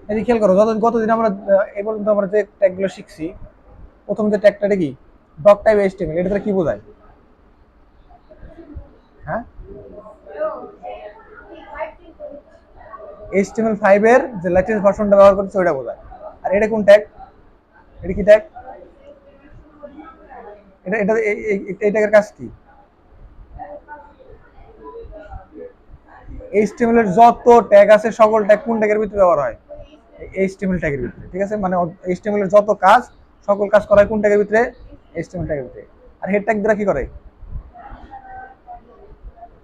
এই খেয়াল করো, গতদিন আমরা এই পর্যন্ত আমরা যে ট্যাগগুলো শিখছি, প্রথম যে ট্যাগটা কি, ডক টাইপ এইচটিএমএল, এটা কি বোঝায়? হ্যাঁ, HTML5 এর যে লেটেস্ট ভার্সনটা ব্যবহার করছে ওইটা বোঝায়। আর এটা কোন ট্যাগ? এটা কি ট্যাগ? এটা এটা এই ট্যাগের কাজ কি? HTML এর যত ট্যাগ আছে সকল ট্যাগ কোন ট্যাগের ভিতরে ব্যবহার হয়? HTML ট্যাগের ভিতরে, ঠিক আছে? মানে HTML এর যত কাজ, সকল কাজ করা হয় কোন ট্যাগের ভিতরে? HTML ট্যাগের ভিতরে। আর হেড ট্যাগ দ্বারা কি করে?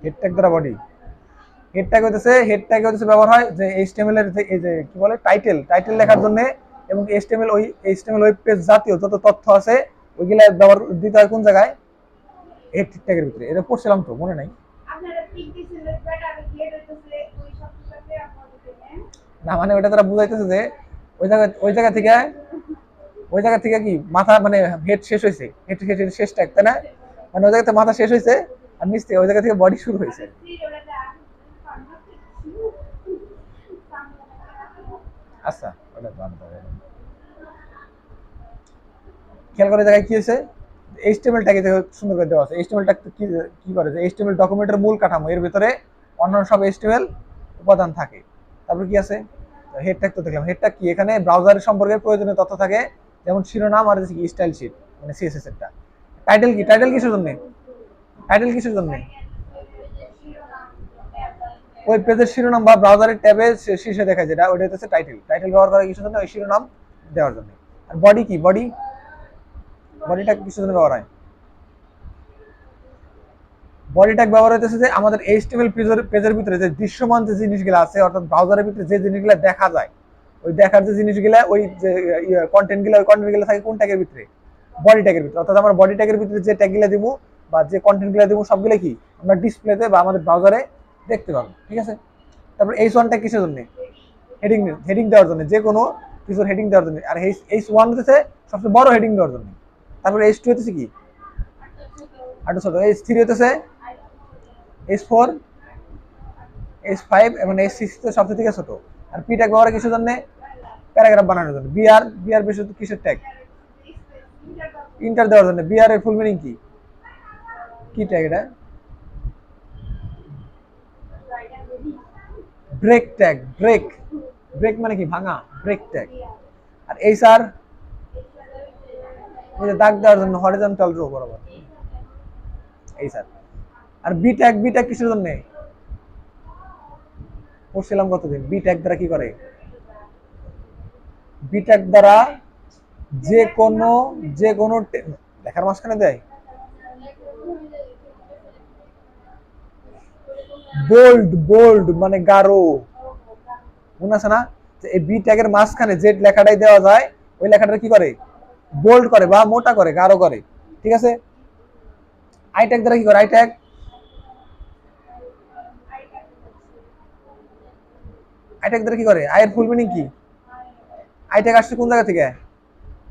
হেড ট্যাগ দ্বারা বডি। হেড ট্যাগ হইতেছে ব্যবহার হয় যে HTML এর যে এই যে কি বলে টাইটেল লেখার জন্য, এবং HTML ওয়েব পেজ জাতীয় যত তথ্য আছে ওইগুলা ব্যবহার দিতে হয় কোন জায়গায়? হেড ট্যাগের ভিতরে। এটা পড়ছিলাম তো, মনে নাই। না মানে ওইটা তারা বুঝাইতেছে যে ওই জায়গা থেকে কি মাথা মানে হেড শেষ হয়েছে, হেড শেষ ট্যাগ, তাই না? মানে ওই জায়গা থেকে মাথা শেষ হয়েছে, আর নিচ থেকে ওই জায়গা থেকে বডি শুরু হয়েছে। আচ্ছা, ওটা বাদ দাও। খেয়াল করে জায়গায় কি হয়েছে, এইচটিএমএলটাকে সুন্দর করে দেওয়া আছে। এইচটিএমএলটা কি কি করে, যে এইচটিএমএল ডকুমেন্টের মূল কাঠামো, এর ভিতরে অন্যান্য সব এইচটিএমএল উপাদান থাকে। তারপর কি আছে, হেড ট্যাগ তো দেখলাম। হেড ট্যাগ কি, এখানে ব্রাউজারের সম্পর্কে প্রয়োজনীয় তথ্য থাকে, যেমন শিরোনাম আর স্টাইল শিট, মানে সিএসএস এরটা। টাইটেল কি, টাইটেল কিসের জন্য? টাইটেল কিসের জন্য? ওই পেজের শিরোনাম বা ব্রাউজারের ট্যাবে শীর্ষে দেখা যেটা, ওইটা হচ্ছে টাইটেল। টাইটেল ব্যবহার করা কিসের জন্য? ওই শিরোনাম দেওয়ার জন্য। আর বডি কি, বডিটা কিসের জন্য ব্যবহার হয়? বডি ট্যাগ ব্যবহার হইতেছে যে আমাদের এইচটিএমএল পেজের ভিতরে যে দৃশ্যমান যে জিনিসগুলো আছে, অর্থাৎ ব্রাউজারের ভিতরে যে জিনিসগুলো দেখা যায়, ওই দেখার যে জিনিসগুলো, ওই যে কন্টেন্টগুলো থাকে কোন ট্যাগের ভিতরে? বডি ট্যাগের ভিতরে। অর্থাৎ আমরা বডি ট্যাগের ভিতরে যে ট্যাগগুলো দিব বা যে কন্টেন্টগুলো দিব সবগুলো কি আমরা ডিসপ্লেতে বা আমাদের ব্রাউজারে দেখতে পাবো, ঠিক আছে? তারপর H1 ট্যাগ কিসের জন্য? হেডিং, হেডিং দেওয়ার জন্য, যে কোনো কিছুর হেডিং দেওয়ার জন্য। আর H1 হচ্ছে সবচেয়ে বড় হেডিং দেওয়ার জন্য। তারপর H2 হচ্ছে কি, আর ছোট। H3 হচ্ছে, H4, H5 এবং H6 তো সবচেয়ে থেকে ছোট। আর পি ট্যাগ ব্যবহার কিসের জন্য? প্যারাগ্রাফ বানানোর জন্য। বিআর বেশ কিসের ট্যাগ? ইন্টার দেওয়ার জন্য। বিআর এর ফুল মিনিং কি? কি ট্যাগ এটা? Break tag. ব্রেক মানে কি, ভাঙা, ব্রেক ট্যাগ। আর এইচআর ওই যে দাগ দেওয়ার জন্য, হরিজন্টাল রো বরাবর, এইচআর। আর বি ট্যাগ কিসের জন্য? পড়ছিলাম কতদিন, বি ট্যাগ দ্বারা কি করে? বি ট্যাগ দ্বারা যে কোনো লেখার মাঝখানে দেয় বোল্ড মানে গাঢ়, মনে আছে না? এই বি ট্যাগের মাঝখানে যে লেখাটাই দেওয়া যায় ওই লেখাটা কি করে? বোল্ড করে বা মোটা করে, গাঢ় করে, ঠিক আছে? আই ট্যাগ দ্বারা কি করে? আই ট্যাগ দ্বারা কি করে? আই এর ফুল মিনিং কি? আই ট্যাগ আসছে কোন জায়গা থেকে?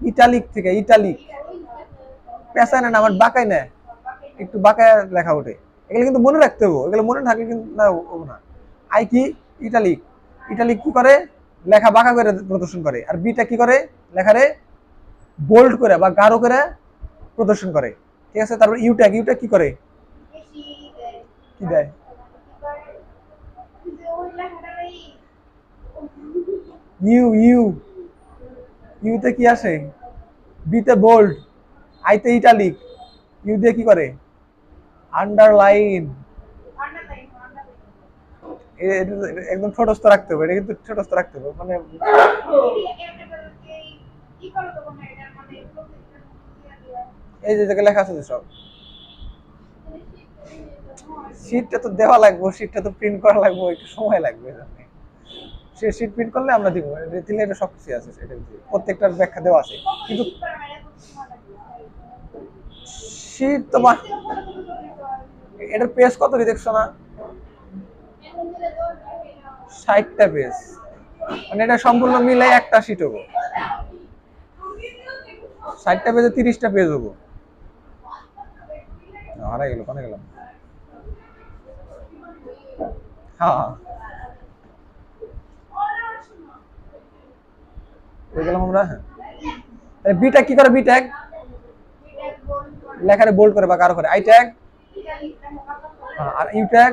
ইটালিক থেকে। ইটালিক পেঁচায় না, আমার বাঁকায় না, একটু বাঁকায় লেখা ওঠে। এগুলো কিন্তু মনে রাখতে হবে, এগুলো মনে থাকলে কিন্তু না। আই কি, ইটালিক। ইটালিক কি করে? লেখা বাঁকা করে প্রদর্শন করে। আর বিটা কি করে? লেখারে বোল্ড করে বা গাঢ় করে প্রদর্শন করে, ঠিক আছে? তারপর ইউট্যাগ কি করে? কি দেয়? ইউ ইউ ইউতে কি আসে? বিতে বোল্ড, আইতে ইটালিক, ইউ দিয়ে কি করে? আন্ডারলাইন। একদম ছোটস্থ রাখতে হবে, এটা কিন্তু ছোটস্থ রাখতে হবে, মানে এই যে জায়গায় লেখা আছে যে সব, শীটটা তো দেওয়া লাগবে, শীটটা তো প্রিন্ট করা লাগবে, একটু সময় লাগবে। সে শীট প্রিন্ট করলে আমরা দিব, দিলে এটা সবকিছু আছে, সেটা প্রত্যেকটার ব্যাখ্যা দেওয়া আছে। কিন্তু শীট তো এটার পেজ কত দেখছো না? 60টা পেজ, মানে এটা সম্পূর্ণ মিলে একটা শীট হবো। 60টা পেজে 30টা পেজ হবো। হারাই গেল, কোনে গেলাম? হ্যাঁ, হয়ে গেলাম আমরা। হ্যাঁ, তাহলে বি ট্যাগ কি করে? বি ট্যাগ লেখারে বোল্ড করে বা কারো করে। আই ট্যাগ আর ইউ ট্যাগ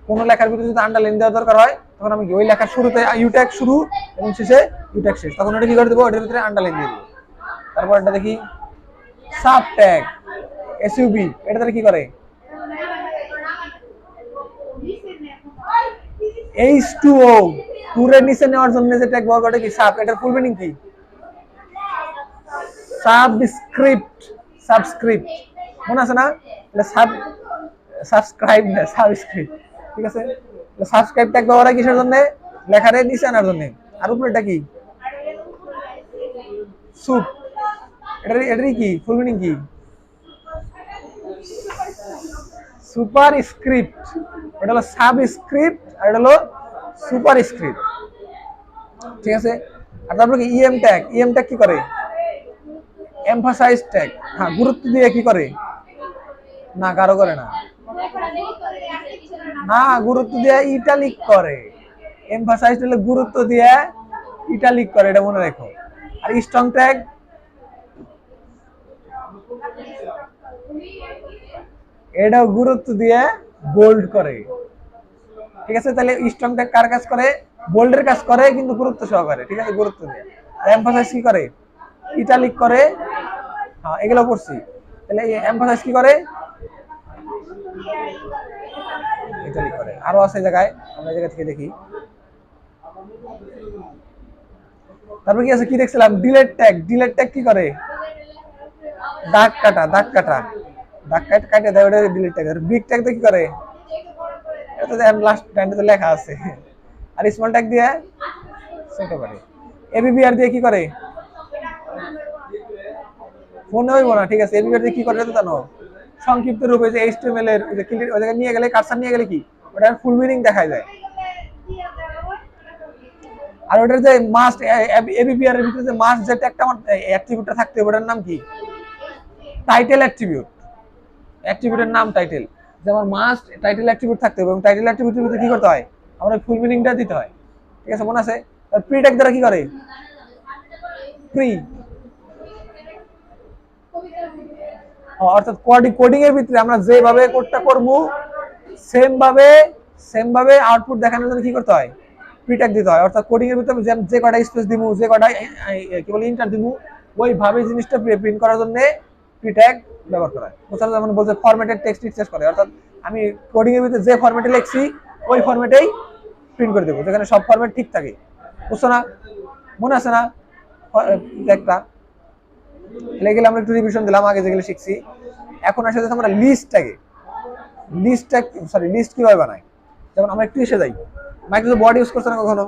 কোন লেখার ভিতরে যদি আন্ডারলাইন দেওয়া দরকার হয় তখন আমি কি ওই লেখার শুরুতে ইউ ট্যাগ শুরু এবং শেষে ইউ ট্যাগ শেষ, তখন ওটা কি করে দেবো? ওটার ভিতরে আন্ডারলাইন দিয়ে দেবো। তারপর এটা দেখি সাব ট্যাগ এসইউবি, এটা তাহলে কি করে? H2O টুরের নিচে নেওয়ার জন্য যে ট্যাগ ব্যবহার করে কি সাব, এটার ফুল মিনিং কি? সাবস্ক্রিপ্ট। সাবস্ক্রিপ্ট মনে আছে না? এটা সাবস্ক্রাইব না, সাবস্ক্রিপ্ট। ঠিক আছে, সাবস্ক্রাইব ট্যাগ ব্যবহার হয় কিসের জন্য? লেখারে নিচে আনার জন্য। আর উপরেটা কি? সুপ। এটারই কি ফুল মিনিং কি? Super script. এটা হলো সাবস্ক্রিপ্ট আর এটা হলো সুপার স্ক্রিপ্ট। ঠিক আছে, আর তারপর কি ইএম ট্যাগ। ইএম ট্যাগ কি করে? Emphasize tag. হ্যাঁ, গুরুত্ব দিয়ে কি করে? না, কারো করে না। না, গুরুত্ব দিয়ে ইটালিক করে। এমফাসাইজ হলে গুরুত্ব দিয়ে ইটালিক করে, এটা মনে রাখো। আর স্ট্রং ট্যাগ এটাও গুরুত্ব দিয়ে বোল্ড করে। ঠিক আছে, তাহলে স্ট্রং ট্যাগ কার কাজ করে? বোল্ডের কাজ করে, কিন্তু গুরুত্ব সহকারে। ঠিক আছে, গুরুত্ব দিয়ে। এমফাসাইজ কি করে? ইটালিক করে। হ্যাঁ, এগুলো পড়ছি। তাহলে এই এমফাসাইজ কি করে? ইটালিক করে। আরো আছে জায়গায়, আমরা এই জায়গা থেকে দেখি। তারপর কি আছে? কি দেখছিলাম? Delete tag. ডিলেট ট্যাগ কি করে? দাগ কাটা। দাগ কাটা, দাগ কাটে দেয়, ওটা ডিলেট ট্যাগ। আর বিগ ট্যাগ কি করে? এটা তো লাস্ট টাইমে লেখা আছে। আর স্মল ট্যাগ দিয়ে ছোট করে। এবিবিআর দিয়ে কি করে? মনে হইব না। ঠিক আছে, এবিবিআর দিয়ে কি করে তো জানো? সংক্ষিপ্ত রূপে যে এইচটিএমএল এর যে ক্লিক ওই জায়গায় নিয়ে গেলে, কার্সর নিয়ে গেলে কি ওটার ফুল মিনিং দেখা যায়। আর ওটার যে মাস্ট এবিবিআর এর ভিতরে যে মাস্ট যেটা একটা অ্যাট্রিবিউটটা থাকতে হবে, ওটার নাম কি? Title attribute. অ্যাট্রিবিউটের নাম টাইটেল। যেমন মাস্ট টাইটেল অ্যাট্রিবিউট থাকতে হবে, এবং টাইটেল অ্যাট্রিবিউটের ভিতরে কি করতে হয়? আমরা ফুল মিনিংটা দিতে হয়। ঠিক আছে, মনে আছে? প্রি ট্যাগ দ্বারা কি করে? প্রি অর্থাৎ কোডিং এর ভিতরে আমরা যেভাবে কোডটা করব সেম ভাবে আউটপুট দেখানোর জন্য কি করতে হয়? প্রি ট্যাগ দিতে হয়। অর্থাৎ কোডিং এর ভিতরে যে কয়টা স্পেস দিমু, যে কয়টা কি বলে ইন্টার দিমু, ওইভাবে জিনিসটা প্রিন্ট করার জন্য প্রি ট্যাগ ব্যবহার করা হয়। বুঝতে যেমন বলছে ফরম্যাটেড টেক্সট শেষ করে, অর্থাৎ আমি কোডিং এর ভিতরে যে ফরম্যাটে লিখছি ওই ফরম্যাটেই প্রিন্ট করে দেবো, যেখানে সব ফরম্যাট ঠিক থাকে। বুঝছো না? মনে আছে না ট্যাগটা? এগুলো আমরা একটু রিভিশন দিলাম আগে যেগুলো শিখছি। এখন আসলে আমরা লিস্ট ট্যাগে লিস্ট কিভাবে বানাই। যেমন আমরা একটু এসে যাই, মাইক্রোসফট ওয়ার্ড ইউজ করছো না কখনো?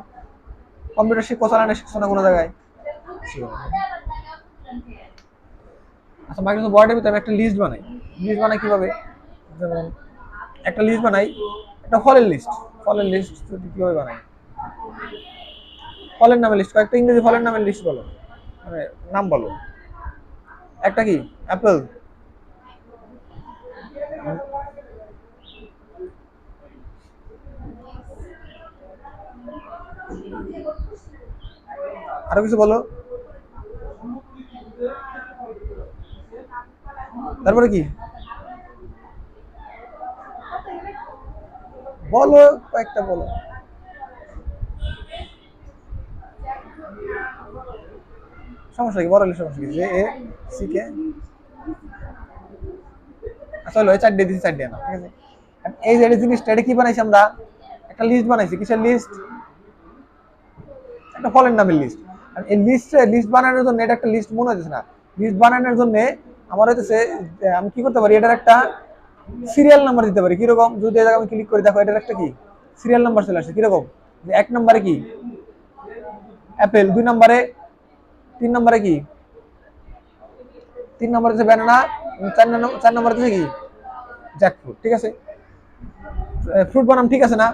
কম্পিউটার শিখো, চালানো শিখছো না কোনো জায়গায়? আচ্ছা, মাইক্রোসফট ওয়ার্ডের ভিতরে আমি একটা লিস্ট বানাই। লিস্ট বানাই কিভাবে? যেমন একটা লিস্ট বানাই, একটা ফলের লিস্ট। ফলের লিস্ট কিভাবে বানাই? ফলের নামের লিস্ট, কয়েকটা ইংরেজি ফলের নামের লিস্ট বলো, মানে নাম বলো। একটা কি? অ্যাপল। আরো কিছু বলো। তারপরে কি বলো? কয়েকটা বলো। সমস্যা কি? বড় সমস্যা কি? যে এ সি কে। আসলে ওই চারটে দিছি, চারটে না। ঠিক আছে, এই যে জিনিসটা এটা কি বানাইছি আমরা? একটা লিস্ট বানাইছি। কিসের লিস্ট? একটা ফলের নামের লিস্ট। আর এই লিস্ট বানানোর জন্য এটা একটা লিস্ট মনে হচ্ছে না। লিস্ট বানানোর জন্য আমার হইতেছে আমি কি করতে পারি? এটার একটা সিরিয়াল নাম্বার দিতে পারি। কিরকম? যদি এই জায়গায় আমি ক্লিক করি, দেখো এটার একটা কি সিরিয়াল নাম্বার চলে আসে। কিরকম? যে 1 নম্বরে কি অ্যাপেল, 2 নম্বরে, 3 নম্বরে কি 3 নম্বরে হচ্ছে ব্যানানা, 4 নম্বরে হচ্ছে কি জ্যাকফ্রুট। ঠিক আছে, ফ্রুট বানাম ঠিক আছে না?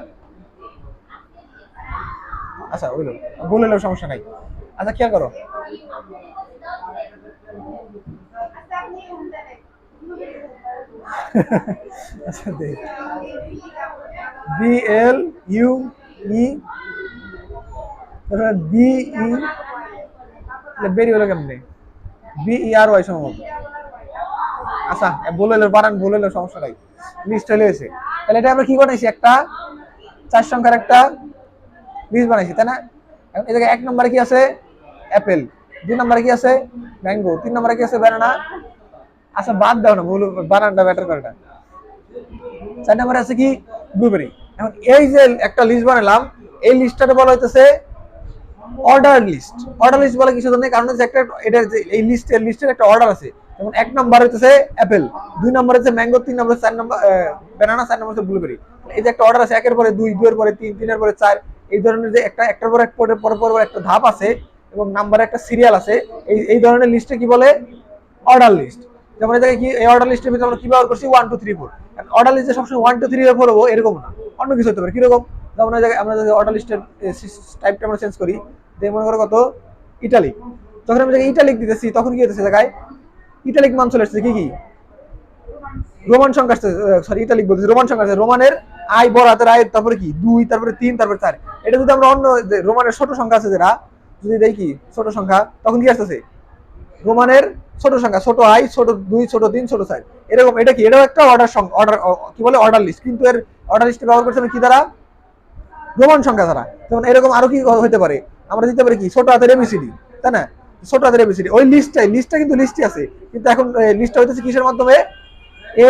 আচ্ছা, ওইলো বললেও সমস্যা নাই। আচ্ছা, খেয়াল করো। আচ্ছা, দেখ BLUE BE বেরি হলো কেমনে? BERY সম্ভবত। আচ্ছা বলে এলো বানান বলে এলো, সমস্যা নাই, লিস্ট চলে এসে। তাহলে এটা আমরা কি বানাইছি, একটা 4 সংখ্যার একটা লিস্ট বানাইছি, তাই না? এখন এই জায়গায় 1 নম্বরে কি আছে, অ্যাপেল। 2 নম্বরে কি আছে, ম্যাঙ্গো। 3 নম্বরে কি আছে, ব্যানানা। আচ্ছা বাদ দাও না, ভুল বানানটা ব্যাটার করে না। 4 নম্বরে আছে কি, ব্লুবেরি। এখন এই যে একটা লিস্ট বানালাম, এই লিস্টটাতে বলা হইতেছে অর্ডার লিস্ট। অর্ডার লিস্ট বলে কিছু জন্য, কারণ হচ্ছে একটা এটা এই লিস্টের একটা অর্ডার আছে। যেমন 1 নম্বর হইতেছে অ্যাপেল, 2 নম্বর হচ্ছে ম্যাঙ্গো, 3 নম্বর 4 নম্বর ব্যানানা, 4 নম্বর হচ্ছে ব্লুবেরি। এই যে একটা অর্ডার আছে, 1 এর পরে 2, 2 এর পরে 3, 3 এর পরে 4, এই ধরনের যে একটার পর এক পর একটা ধাপ আছে এবং নাম্বারে একটা সিরিয়াল আছে, এই ধরনের লিস্টে কি বলে, অর্ডার লিস্ট। যেমন এই কি এই অর্ডার লিস্টের ভিতরে আমরা কি ব্যবহার করছি, 1 2 3 4। অর্ডার লিস্টে সবসময় 1 2 3 4 হবো এরকম না, অন্য কিছু হতে পারে। কিরকম, যেমন আমরা যদি অর্ডার লিস্টের টাইপটা আমরা চেঞ্জ করি, মনে করো কত, ইটালিক। যখন আমি ইটালিক দিতেছি তখন কি হতেছে, জায়গায় ইটালিক মান চলে আসছে, কি কি রোমান সংখ্যা আসছে, সরি ইটালিক বলতেছি, রোমান সংখ্যা আসছে। রোমানের আই, বড় হাতের আই, তারপরে কি 2, তারপরে 3, তারপরে 4। এটা যদি আমরা অন্য রোমানের ছোট সংখ্যা আছে যেটা, যদি দেখি ছোট সংখ্যা, তখন কি আসতেছে, রোমানের ছোট সংখ্যা, ছোট আই, ছোট 2, ছোট 3, ছোট 4, এরকম। এটা কি, এটাও একটা অর্ডার কি বলে, অর্ডার লিস্ট। কিন্তু এর অর্ডার লিস্টে ব্যবহার করছে কি দ্বারা, রোমান সংখ্যা দ্বারা। যেমন এরকম আরো কি হতে পারে, আমরা দিতে পারি কি, ছোট হাতের ABCD, তাই না? ছোট হাতের ABCD, ওই লিস্টটা কিন্তু লিস্টই আছে, কিন্তু এখন লিস্টটা হইতেছে কিসের মাধ্যমে,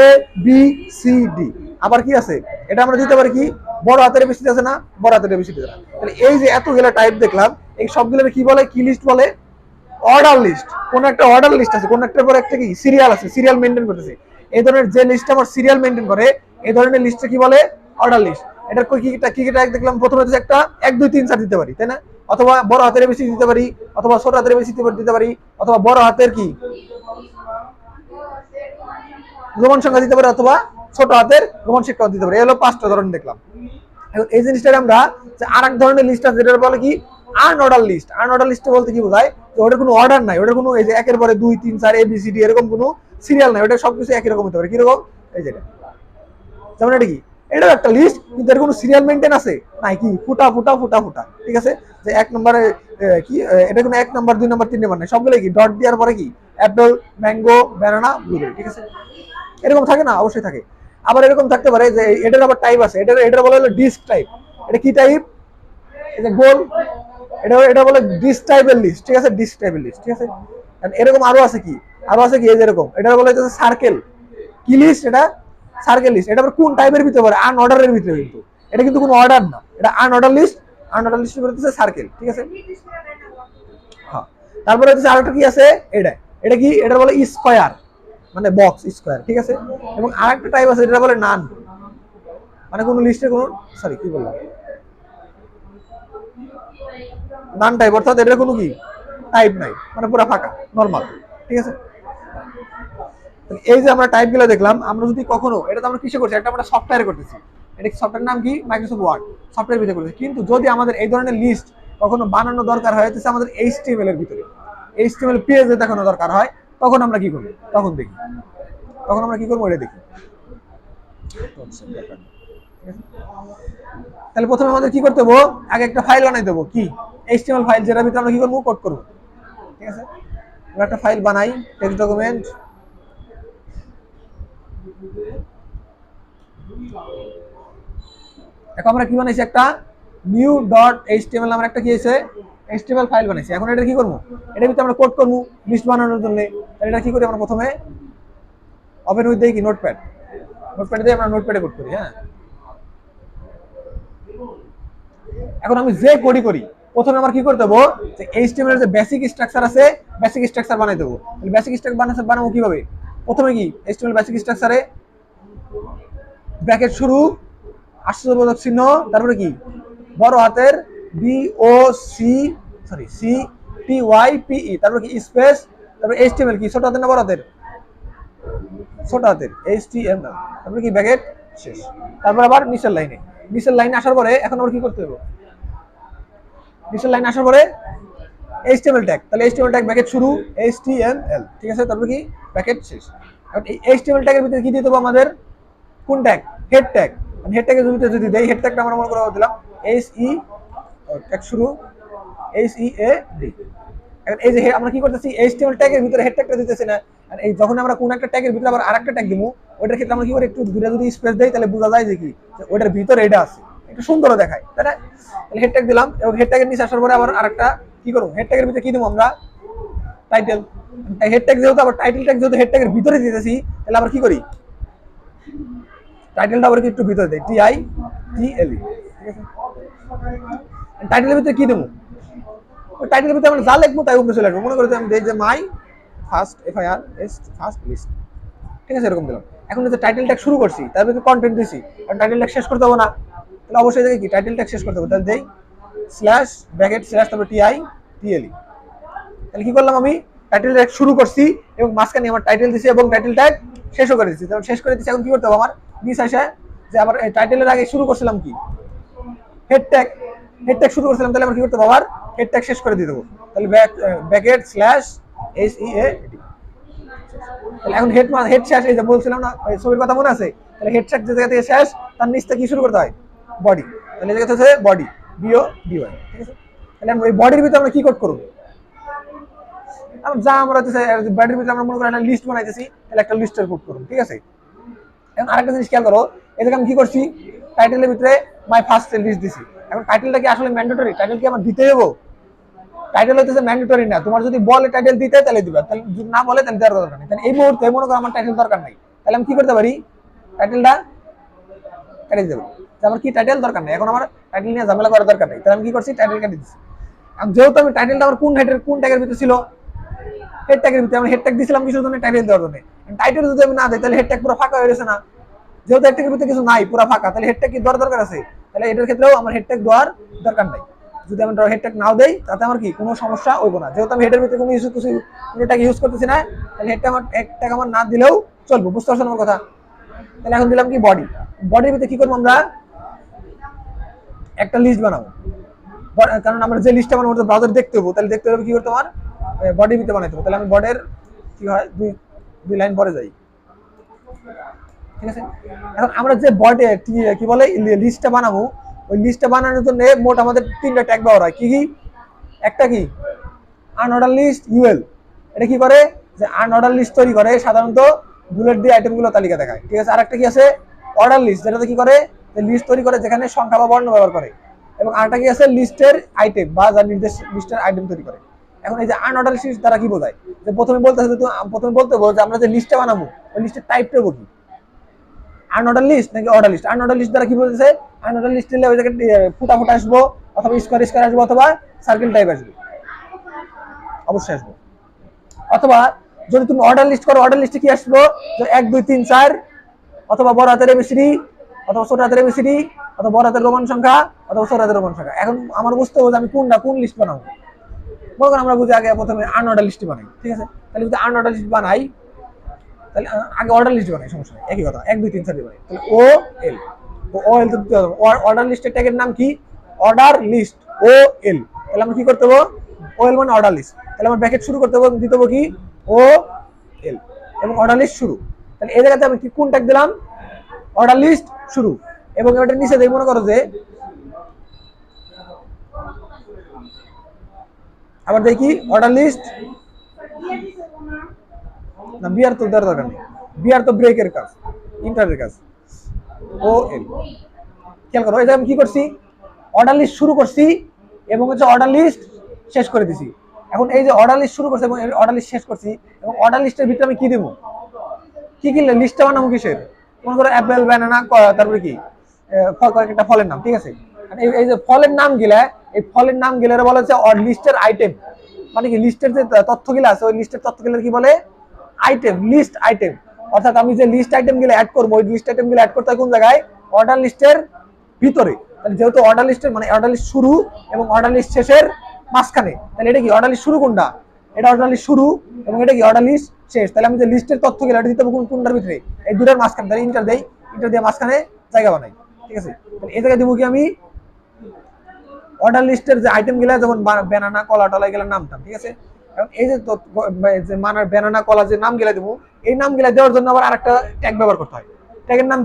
ABCD। আবার কি আছে, এটা আমরা দিতে পারি কি, বড় হাতের ABCD আছে না, বড় হাতের ABCD দ্বারা। তাহলে এই যে এতগুলো টাইপ দেখলাম, এই সবগুলো কি বলে, কি লিস্ট বলে, অর্ডার লিস্ট। কোন একটা অর্ডার লিস্ট আছে, কোন একটার পর একটা কি সিরিয়াল আছে, সিরিয়াল মেইনটেইন করতেছে। এই ধরনের যে লিস্ট আমার সিরিয়াল মেইনটেইন করে, এই ধরনের লিস্টে কি বলে, অর্ডার লিস্ট। এটার কি দেখলাম, প্রথমে হচ্ছে একটা 1 2 3 4 দিতে পারি, তাই না? অথবা বড় হাতের ABCD দিতে পারি, অথবা ছোট হাতের ABCD দিতে পারি, অথবা বড় হাতের কি রোমান সংখ্যা দিতে পারি, অথবা ছোট হাতের রোমান সংখ্যা দিতে পারি। এই হলো 5টা ধরনের দেখলাম। এখন এই জিনিসটা আমরা যে আরেক ধরনের লিস্ট আছে, যেটা বলে কি, আনঅর্ডার লিস্ট। আনঅর্ডার লিস্ট বলতে কি বোঝায়, যে ওটার কোনো অর্ডার নাই, ওটার কোনো এই যে 1 এর পরে 2 3 4 ABCD এরকম কোনো সিরিয়াল নাই, ওটা সবকিছু একই রকম হতে পারে। কিরকম, এই যেটা, যেমন এটা কি, এটাও একটা লিস্ট, কিন্তু এর কোনো সিরিয়াল মেইনটেইন আছে নাই, কি ফুটা ফুটা ফুটা ফুটা, ঠিক আছে? যে 1 নম্বরে কি, এটা কোনো 1 নম্বর 2 নম্বর 3 নম্বর নাই, সবগুলো কি ডট দেওয়ার পরে কি, অ্যাপল, ম্যাঙ্গো, ব্যানানা, ব্লুবেরি, ঠিক আছে? এরকম থাকে না, অবশ্যই থাকে। আবার এরকম থাকতে পারে যে এটার আবার টাইপ আছে, এটা বলা হলো ডিস্ক টাইপ। এটা কি টাইপ, এই যে গোল, এটা বলে ডিস্ক টাইপের লিস্ট, ঠিক আছে? ডিস্ক টাইপের লিস্ট, ঠিক আছে? এরকম আরো আছে কি, এই যে এরকম, এটা বলে হচ্ছে সার্কেল। কি লিস্ট, এটা সার্কেল লিস্ট। এটা আবার কোন টাইপের ভিতরে পড়ে, আনঅর্ডারের ভিতরে, কিন্তু এটা কিন্তু কোনো অর্ডার না, এটা আনঅর্ডার লিস্ট। আনঅর্ডার লিস্ট বলতেছে সার্কেল, ঠিক আছে? হ্যাঁ। তারপরে হচ্ছে আরেকটা কি আছে, এটা কি, এটা বলে স্কয়ার, মানে বক্স স্কয়ার, ঠিক আছে? এবং আরেকটা টাইপ আছে, এটা বলে নান, মানে কোন লিস্টে কোন, সরি কি বললাম, নান টাইপ, অর্থাৎ এটার কোনো কি টাইপ নাই, মানে পুরো ফাঁকা, নরমাল, ঠিক আছে? এই যে আমরা টাইপগুলো দেখলাম, আমরা যদি কখনো, এটা তো আমরা কিসে করছি, একটা আমরা সফটওয়্যারে করতেছি। এটা সফটওয়্যার নাম কি, মাইক্রোসফট ওয়ার্ড, সফটওয়্যার ভিতরে করতেছি। কিন্তু যদি আমাদের এই ধরনের লিস্ট কখনো বানানো দরকার হয়, হচ্ছে আমাদের HTML এর ভিতরে, HTML পেজে দেখানো দরকার হয়, তখন আমরা কি করব, তখন দেখি, তখন আমরা কি করবো, এটা দেখি। তাহলে প্রথমে আমাদের কি করতে হবে, আগে একটা ফাইল বানাই দেবো, কি HTML ফাইল, যেটার ভিতরে আমরা কি করবো, কোড করবো, ঠিক আছে? আমরা একটা ফাইল বানাই, টেক্সট ডকুমেন্ট। এখন আমরা কি বানাইছি, একটা new.html নামের একটা কি আছে, HTML ফাইল বানাইছি। এখন এটা কি করবো, এটার ভিতরে আমরা কোড করবো লিস্ট বানানোর জন্য। তাহলে এটা কি করি, আমরা প্রথমে ওপেন উইথ দেই কি, নোটপ্যাড দিয়ে আমরা নোটপ্যাডে কোড করি। হ্যাঁ, এখন আমি যে কোডই করি, প্রথমে আমার কি করতে হবে, যে HTML এর যে বেসিক স্ট্রাকচার আছে, বেসিক স্ট্রাকচার বানাই দেবো। বেসিক স্ট্রাকচার বানাবো কিভাবে, প্রথমে কি HTML বেসিক স্ট্রাকচারে ব্র্যাকেট শুরু, আশ্চর্যবোধক চিহ্ন, তারপরে কি বড় হাতের CTYPE, তারপরে কি স্পেস, তারপরে HTML কি ছোট হাতের না বড় হাতের, ছোট হাতের HTML, তারপরে কি ব্র্যাকেট শেষ। তারপর আবার নিচের লাইনে আসার পরে এখন আবার কি করতে হবে, নিচের লাইনে আসার পরে HTML ট্যাগ, তাহলে HTML ট্যাগ ব্র্যাকেট শুরু, HTML, ঠিক আছে? তারপর কি ব্র্যাকেট শেষ। এখন এই HTML ট্যাগের ভিতরে কি দিয়ে দেবো আমাদের, কোন ট্যাগ, হেড ট্যাগ। হেড ট্যাগের ভিতরে যদি দেই, হেড ট্যাগটা আমরা মনে করে দিলাম ট্যাগ শুরু HEAD। এখন এই যে আমরা কি করতেছি এইচটিএমএল ট্যাগের ভিতরে হেড ট্যাগটা দিতেছি না, আর এই যখন আমরা কোন একটা ট্যাগের ভিতরে আবার আরেকটা ট্যাগ দিব, ওইটার ক্ষেত্রে আমরা কি করে একটু দূরে যদি স্পেস দেই তাহলে বোঝা যায় যে কি ওইটার ভিতরে এটা আছে, একটু সুন্দর দেখায়, তাই না? তাহলে হেড ট্যাগ দিলাম, এবং হেড ট্যাগের নিচে আসার পরে আবার আরেকটা কি করব, হেড ট্যাগের ভিতরে কি দেবো আমরা, টাইটেল। হেড ট্যাগ যেহেতু আবার টাইটেল ট্যাগ যেহেতু হেড ট্যাগের ভিতরে দিতেছি, তাহলে আবার কি করি, টাইটেলটা আবার একটু ভিতরে দেই, TITLE, ঠিক আছে? টাইটেলের ভিতরে কি দেবো, টাইটেলের ভিতরে আমরা যা লিখবো তাই উপরে চলে আসবো। মনে করি আমি দেই যে my first FIRST first list, ঠিক আছে, এরকম দিলাম। এখন যে টাইটেল ট্যাগ শুরু করছি তার ভিতরে কন্টেন্ট দিছি, কারণ টাইটেল ট্যাগ শেষ করতে হবে না, তাহলে অবশ্যই দেখি কি টাইটেল ট্যাগ শেষ করতে হবে, তাহলে দেই স্ল্যাশ ব্র্যাকেট স্ল্যাশ তারপর TITLE। তাহলে কি করলাম, আমি টাইটেল ট্যাগ শুরু করছি এবং মাঝখানে আমার টাইটেল দিছি এবং টাইটেল ট্যাগ শেষও করে দিচ্ছি। তখন শেষ করে দিচ্ছি, এখন কি করতে হবে আমার নিচ আসে যে আবার টাইটেলের আগে শুরু করছিলাম কি হেড ট্যাগ, হেড ট্যাগ শুরু করছিলাম, তাহলে আমরা কি করতে হবে আবার হেড ট্যাগ শেষ করে দিয়ে দেবো, তাহলে ব্র্যাকেট স্ল্যাশ SEAD। তাহলে এখন হেড শেষ, এই যে বলছিলাম না ছবির কথা মনে আছে, তাহলে হেড ট্যাগ যে জায়গা থেকে শেষ তার নিচ থেকে কি শুরু করতে হয়, বডি, তাহলে এই জায়গা হচ্ছে বডি BODY, ঠিক আছে? তাহলে আমরা এই বডির ভিতরে আমরা কি কোড করব, যা আমরা বডির ভিতরে আমরা মনে করি একটা লিস্ট বানাইতেছি, তাহলে একটা লিস্টের কোড করব, ঠিক আছে? এখন আরেকটা জিনিস খেয়াল করো, এই জায়গায় আমি কি করছি, টাইটেলের ভিতরে মাই ফার্স্ট লিস্ট দিছি। এখন টাইটেলটা কি আসলে ম্যান্ডেটরি, টাইটেল কি আমার দিতে দেবো, টাইটেল হইতেছে ম্যান্ডেটরি না, তোমার যদি বলে টাইটেল দিতে তাহলে দিবা, তাহলে যদি না বলে তাহলে দেওয়ার দরকার নেই। তাহলে এই মুহূর্তে মনে করো আমার টাইটেল দরকার নাই, তাহলে আমি কি করতে পারি, টাইটেলটা কেটে দেবো, আমার কি টাইটেল দরকার নেই, এখন আমার টাইটেল নিয়ে ঝামেলা করার দরকার নেই, তাহলে আমি কি করছি টাইটেল কেটে দিচ্ছি। যেহেতু আমি টাইটেলটা আমার কোন ট্যাগের ভিতরে ছিল, হেড ট্যাগের ভিতরে, আমি হেড ট্যাগ দিছিলাম কিছুর জন্য, টাইটেল দেওয়ার জন্য। টাইটেল যদি আমি না দিই তাহলে হেড ট্যাগ পুরো ফাঁকা হয়ে গেছে না, যেহেতু হেড ট্যাগের ভিতরে কিছু নাই, পুরো ফাঁকা, তাহলে হেড ট্যাগ কি দেওয়ার দরকার আছে, তাহলে এটার ক্ষেত্রেও আমার হেড ট্যাগ দেওয়ার দরকার নাই। যদি আমি হেড ট্যাগ নাও দেই তাতে আমার কি কোনো সমস্যা হইব না, যেহেতু আমি হেডের ভিতরে কোনো ট্যাগ ইউজ করতেছি না, তাহলে হেড ট্যাগ আমার না দিলেও চলবে, বুঝতে পারছেন আমার কথা? তাহলে এখন দিলাম কি বডি, বডির ভিতরে কি করবো, আমরা একটা লিস্ট বানাবো, কারণ আমরা যে লিস্টটা বানাবো ব্রাউজার দেখতে হবো, তাহলে দেখতে হবে কি করতে আমার বডির ভিতরে বানাইতে হবে। তাহলে আমি বডির কি হয় দুই লাইন পরে যাই, ঠিক আছে? এখন আমরা যে বডি কি বলে লিস্টটা বানাবো, ওই লিস্টটা বানানোর জন্য মোট আমাদের 3টা ট্যাগ ব্যবহার হয়। কি কি, একটা কি আনঅর্ডার লিস্ট UL, এটা কি করে যে আনঅর্ডার লিস্ট তৈরি করে, সাধারণত বুলেট দিয়ে আইটেমগুলো তালিকা দেখায়, ঠিক আছে? আরেকটা কি আছে অর্ডার লিস্ট, যেটাতে কি করে লিস্ট তৈরি করে যেখানে সংখ্যা বা বর্ণ ব্যবহার করে, এবং আরেকটা কি আছে লিস্টের আইটেম বা যা নির্দেশ লিস্টের আইটেম তৈরি করে। এখন এই যে আনঅর্ডার লিস্ট দ্বারা কি বোঝায়, যে প্রথমে বলতে হবে যে আমরা যে লিস্টটা বানাবো ওই লিস্টের টাইপটা কি, আনঅর্ডার লিস্ট নাকি অর্ডার লিস্ট। আনঅর্ডার লিস্ট দ্বারা কি বলতেছে, আনঅর্ডার লিস্ট নিলে ওই জায়গায় ফুটা আসবো, অথবা স্কোয়ার আসবো, অথবা সার্কেল টাইপ আসবে, অবশ্যই আসবো। অথবা যদি তুমি অর্ডার লিস্ট করো, অর্ডার লিস্টে কি আসবো, 1 2 3 4, অথবা বড় হাতের ABCD, অথবা ছোট হাতের ABCD, অথবা বড় হাতের রোমান সংখ্যা, অথবা ছোট হাতের রোমান সংখ্যা। এখন আমার বুঝতে হবে যে আমি কোন লিস্ট বানাবো। মনে করেন আমরা বুঝি আগে প্রথমে আনঅর্ডার লিস্ট বানাই, ঠিক আছে? তাহলে যদি আনঅর্ডার লিস্ট বানাই, তাহলে আগে অর্ডার লিস্ট বানাই, সমস্যা নেই, একই কথা, 1 2 3 4 দিয়ে বানাই। তাহলে OL তো অর্ডার লিস্টের ট্যাগের নাম কি, অর্ডার লিস্ট OL। তাহলে আমরা কি করতে হবে, OL মানে অর্ডার লিস্ট, তাহলে আমার ব্র্যাকেট শুরু করতে হবে, দিতে হবে কি OL এবং অর্ডার লিস্ট শুরু। তাহলে এই জায়গাতে আমি কি কোন ট্যাগ দিলাম, অর্ডার লিস্ট শুরু, এবং এটার নিচে দেই মনে করো যে আবার দেখি অর্ডার লিস্ট না, বিআর তো দরকার নেই, বিআর তো ব্রেকের কাজ, ইন্টারের কাজ, OL। খেয়াল করো, এটা আমি কি করছি, অর্ডার লিস্ট শুরু করছি এবং হচ্ছে অর্ডার লিস্ট শেষ করে দিছি। এখন এই যে অর্ডার লিস্ট শুরু করছি এবং অর্ডার লিস্ট শেষ করছি, এবং অর্ডার লিস্টের ভিতরে আমি কি দেবো, কি লিস্টটা বানাবো কিসের, মনে করো অ্যাপেল, ব্যানানা, তারপরে কি একটা ফলের নাম, ঠিক আছে? এই যে ফলের নাম গিলা, এই ফলের নাম গিলা বলা হচ্ছে লিস্টের আইটেম, মানে কি লিস্টের যে তথ্যগুলো আছে ওই লিস্টের তথ্যগুলো কি বলে আইটেম, লিস্ট আইটেম। অর্থাৎ আমি যে লিস্ট আইটেম গুলো অ্যাড করবো, ওই লিস্ট আইটেম গুলো অ্যাড করতে হয় কোন জায়গায়, অর্ডার লিস্টের ভিতরে। তাহলে যেহেতু অর্ডার লিস্টের মানে অর্ডার লিস্ট শুরু এবং অর্ডার লিস্ট শেষের মাঝখানে, তাহলে এটা কি অর্ডার লিস্ট শুরু কোনটা, এটা অর্ডার লিস্ট শুরু, এবং এটা কি অর্ডার লিস্ট শেষ। তাহলে আমি যে লিস্টের তথ্যগুলো এটা দিতে হবে কোনটার ভিতরে, এই দুটার মাঝখানে, তাহলে ইন্টার দেই, ইন্টার দিয়ে মাঝখানে জায়গা বানাই, ঠিক আছে? তাহলে এই জায়গায় দেবো কি আমি অর্ডার লিস্টের যে আইটেম গুলা, যেমন ব্যানানা, কলা টলা এগুলোর নামটা, ঠিক আছে? এবং এই যে মানার ব্যানানা, কলা যে নাম গিলা দেবো, এই নাম গিলা দেওয়ার জন্য আবার আরেকটা ট্যাগ ব্যবহার করতে হয়। ট্যাগের নাম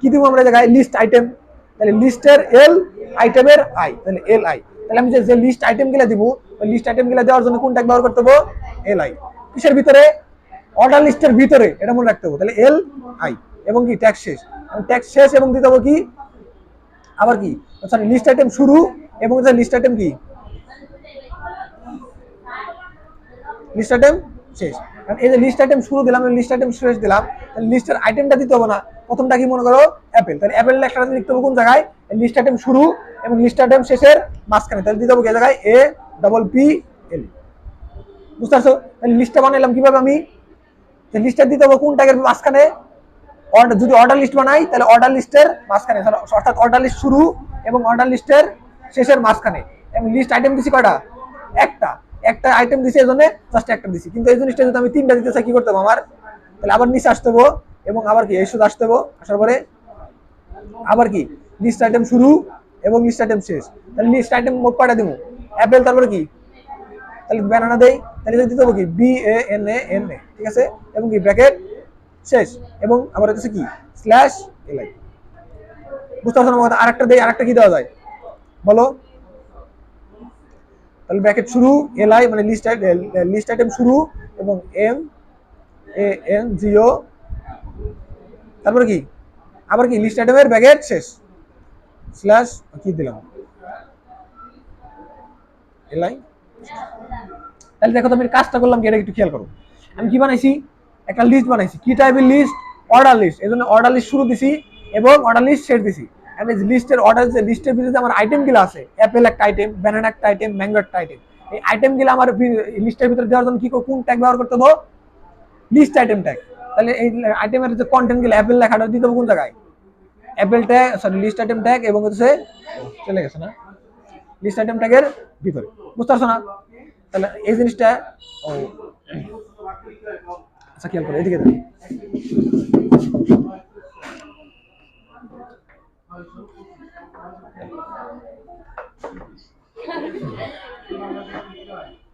কি দিব আমরা জায়গায়, লিস্ট আইটেম। তাহলে লিস্টের L, আইটেমের I, তাহলে LI। তাহলে আমি যে লিস্ট আইটেম গুলা দিব ওই লিস্ট আইটেম গুলা দেওয়ার জন্য কোন ট্যাগ ব্যবহার করতে হবে এল আই। কিসের ভিতরে? অর্ডার লিস্টের ভিতরে, এটা মনে রাখতে হবে। তাহলে এল আই এবং কি ট্যাগ শেষ, ট্যাগ শেষ এবং দিতে হবে কি আবার কি সরি লিস্ট আইটেম শুরু এবং লিস্ট আইটেম কি লিস্ট আইটেম শেষ। কারণ এই যে লিস্ট আইটেম শুরু দিলাম লিস্ট আইটেম শেষ দিলাম, তাহলে লিস্টের আইটেমটা দিতে হবে না। প্রথমটা কি মনে করো অ্যাপেল, তাহলে অ্যাপেল লেখাটা লিখতে হবে কোন জায়গায়? লিস্ট আইটেম শুরু এবং লিস্ট আইটেম শেষের মাঝখানে, তাহলে দিতে হবে কি জায়গায় এ ডবল পি এল। বুঝতে পারছো? তাহলে লিস্টটা বানাইলাম কিভাবে আমি? লিস্টটা দিতে হবে কোন ট্যাগের মাঝখানে? অর্ডার, যদি অর্ডার লিস্ট বানাই তাহলে অর্ডার লিস্টের মাঝখানে, অর্থাৎ অর্ডার লিস্ট শুরু এবং অর্ডার লিস্টের শেষের মাঝখানে। এবং লিস্ট আইটেম দিছি কয়টা? একটা একটা আইটেম দিছি, এই জন্য জাস্ট একটা দিছি। কিন্তু এই জিনিসটা যদি আমি তিনটা দিতে চাই কি করতে হবে আমার? তাহলে আবার নিচে আসতে হবে এবং আবার কি এই শুধু আসতে হবে, আসার পরে আবার কি লিস্ট আইটেম শুরু এবং লিস্ট আইটেম শেষ। তাহলে লিস্ট আইটেম মোট কয়টা দিব? অ্যাপেল, তারপরে কি তাহলে ব্যানানা দেই, তাহলে দিতে হবে কি B A N A N A, ঠিক আছে, এবং কি ব্র্যাকেট শেষ এবং আবার হচ্ছে কি স্ল্যাশ এলআই। বুঝতে পারছো না? আরেকটা দেই, আরেকটা কি দেওয়া যায় বলো? তাহলে ব্র্যাকেট শুরু এলআই মানে লিস্ট আইটেম শুরু এবং এম এ এন জিও, তারপরে কি আবার কি লিস্ট আইটেমের ব্র্যাকেট শেষ স্ল্যাশ কি দিলাম এলআই। তাহলে দেখো তুমি কাজটা করলাম কি, এটা একটু খেয়াল করো। আমি কি বানাইছি? একটা লিস্ট বানাইছি। কি টাইপের লিস্ট? Order list. এই জন্য অর্ডার লিস্ট শুরু দিছি এবং অর্ডার লিস্ট শেষ দিছি। লিস্টের অর্ডার যে লিস্টের ভিতরে আমার আইটেম গুলো আছে, অ্যাপেল একটা আইটেম, ব্যানানা একটা আইটেম, ম্যাঙ্গো একটা আইটেম, এই আইটেম গুলো আমার লিস্টের ভিতরে দেওয়ার জন্য কি কোন ট্যাগ ব্যবহার করতে হবে? List item tag. তাহলে এই আইটেমের যে কন্টেন্ট গুলো অ্যাপেল লেখাটা দিতে হবে কোন জায়গায়? Apple tag sorry list item tag এবং হচ্ছে চলে গেছে না লিস্ট আইটেম ট্যাগের ভিতরে। বুঝতে পারছো না? তাহলে এই জিনিসটা ও আচ্ছা খেয়াল করো, এদিকে দেখো।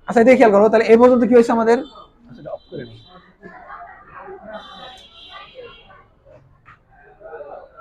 আচ্ছা এদিকে খেয়াল করো, তাহলে এই পর্যন্ত কি হয়েছে আমাদের? আচ্ছা অফ করে নিই।